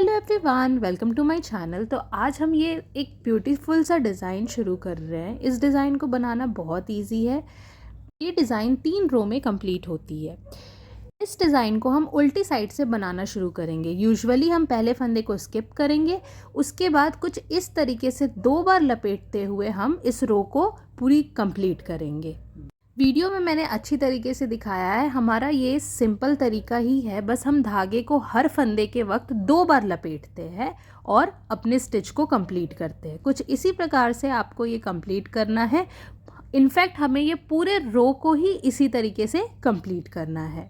Hello everyone, welcome to my channel. तो आज हम ये एक ब्यूटीफुल सा डिज़ाइन शुरू कर रहे हैं। इस डिज़ाइन को बनाना बहुत इजी है। ये डिज़ाइन 3 रो में कंप्लीट होती है। इस डिज़ाइन को हम उल्टी साइड से बनाना शुरू करेंगे। यूजुअली हम पहले फंदे को स्किप करेंगे, उसके बाद कुछ इस तरीके से 2 बार लपेटते हुए हम इस रो को पूरी कंप्लीट करेंगे। वीडियो में मैंने अच्छी तरीके से दिखाया है। हमारा ये सिंपल तरीका ही है, बस हम धागे को हर फंदे के वक्त 2 बार लपेटते हैं और अपने स्टिच को कंप्लीट करते हैं। कुछ इसी प्रकार से आपको ये कंप्लीट करना है। इनफैक्ट हमें ये पूरे रो को ही इसी तरीके से कंप्लीट करना है।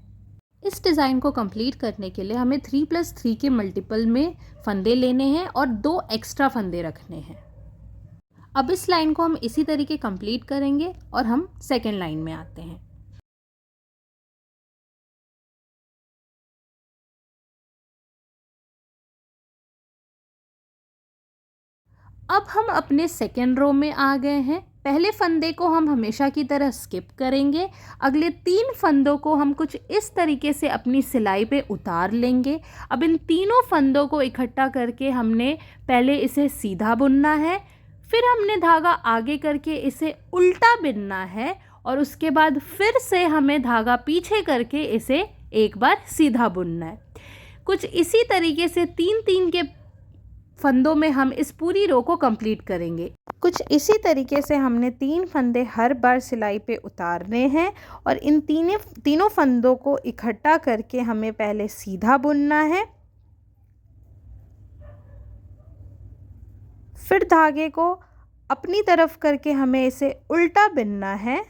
इस डिज़ाइन को कंप्लीट करने के लिए हमें 3+3 के मल्टीपल में फंदे लेने हैं और 2 एक्स्ट्रा फंदे रखने हैं। अब इस लाइन को हम इसी तरीके कंप्लीट करेंगे और हम सेकेंड लाइन में आते हैं। अब हम अपने सेकेंड रो में आ गए हैं। पहले फंदे को हम हमेशा की तरह स्किप करेंगे। अगले 3 फंदों को हम कुछ इस तरीके से अपनी सिलाई पे उतार लेंगे। अब इन तीनों फंदों को इकट्ठा करके हमने पहले इसे सीधा बुनना है, फिर हमने धागा आगे करके इसे उल्टा बिनना है और उसके बाद फिर से हमें धागा पीछे करके इसे एक बार सीधा बुनना है। कुछ इसी तरीके से 3-3 के फंदों में हम इस पूरी रो को कंप्लीट करेंगे। कुछ इसी तरीके से हमने 3 फंदे हर बार सिलाई पे उतारने हैं और इन तीनों फंदों को इकट्ठा करके हमें पहले सीधा बुनना है, फिर धागे को अपनी तरफ करके हमें इसे उल्टा बिनना है,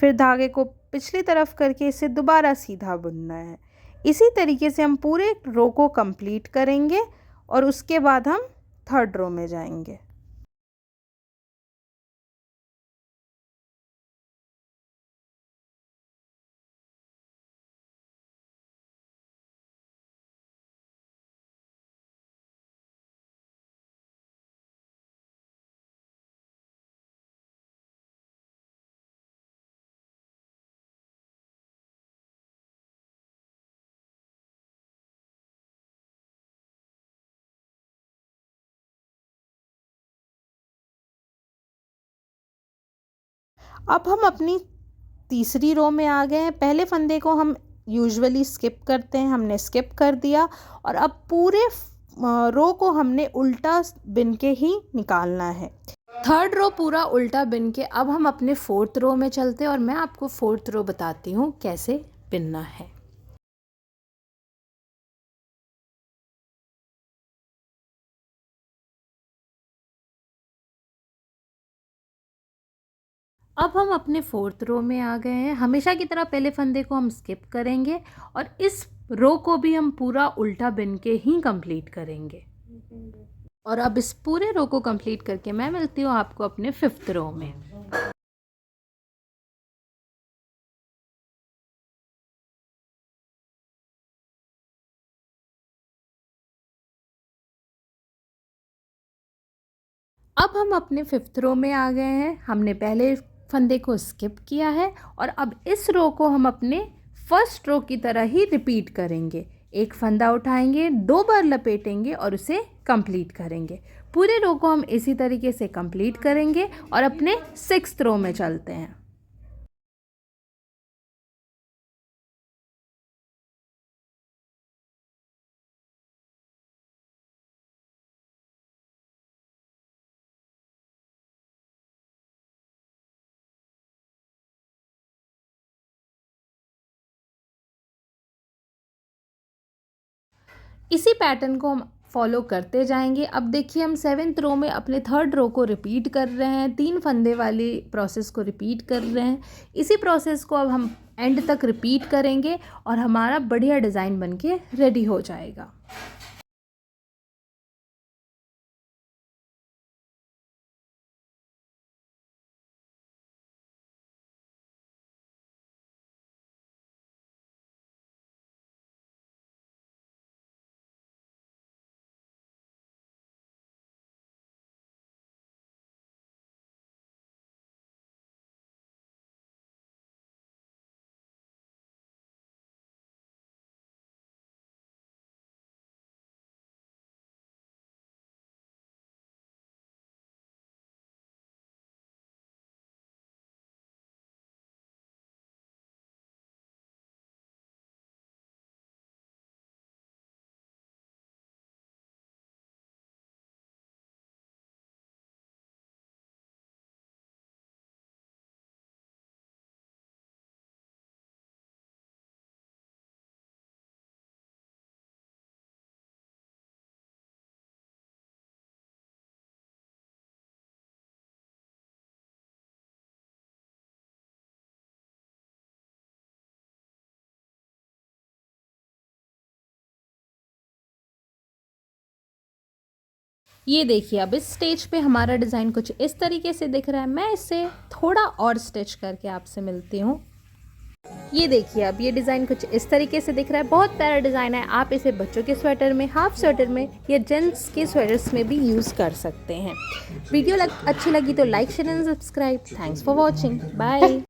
फिर धागे को पिछली तरफ करके इसे दोबारा सीधा बुनना है। इसी तरीके से हम पूरे रो को कंप्लीट करेंगे और उसके बाद हम थर्ड रो में जाएंगे। अब हम अपनी तीसरी रो में आ गए हैं। पहले फंदे को हम यूजुअली स्किप करते हैं, हमने स्किप कर दिया और अब पूरे रो को हमने उल्टा बिन के ही निकालना है। थर्ड रो पूरा उल्टा बिन के अब हम अपने फोर्थ रो में चलते हैं और मैं आपको फोर्थ रो बताती हूँ कैसे बिनना है। अब हम अपने फोर्थ रो में आ गए हैं। हमेशा की तरह पहले फंदे को हम स्किप करेंगे और इस रो को भी हम पूरा उल्टा बिन के ही कंप्लीट करेंगे। और अब इस पूरे रो को कंप्लीट करके मैं मिलती हूँ आपको अपने फिफ्थ रो में। अब हम अपने फिफ्थ रो में आ गए हैं। हमने पहले फंदे को स्किप किया है और अब इस रो को हम अपने फर्स्ट रो की तरह ही रिपीट करेंगे। एक फंदा उठाएंगे, 2 बार लपेटेंगे और उसे कंप्लीट करेंगे। पूरे रो को हम इसी तरीके से कंप्लीट करेंगे और अपने सिक्स्थ रो में चलते हैं। इसी पैटर्न को हम फॉलो करते जाएंगे। अब देखिए हम सेवेंथ रो में अपने थर्ड रो को रिपीट कर रहे हैं, 3 फंदे वाली प्रोसेस को रिपीट कर रहे हैं। इसी प्रोसेस को अब हम एंड तक रिपीट करेंगे और हमारा बढ़िया डिज़ाइन बनके रेडी हो जाएगा। ये देखिए अब इस स्टेज पे हमारा डिज़ाइन कुछ इस तरीके से दिख रहा है। मैं इसे थोड़ा और स्टिच करके आपसे मिलती हूँ। ये देखिए अब ये डिज़ाइन कुछ इस तरीके से दिख रहा है। बहुत प्यारा डिज़ाइन है। आप इसे बच्चों के स्वेटर में, हाफ स्वेटर में या जेंट्स के स्वेटर्स में भी यूज़ कर सकते हैं। वीडियो अच्छी लगी तो like share and subscribe. Thanks for watching. Bye.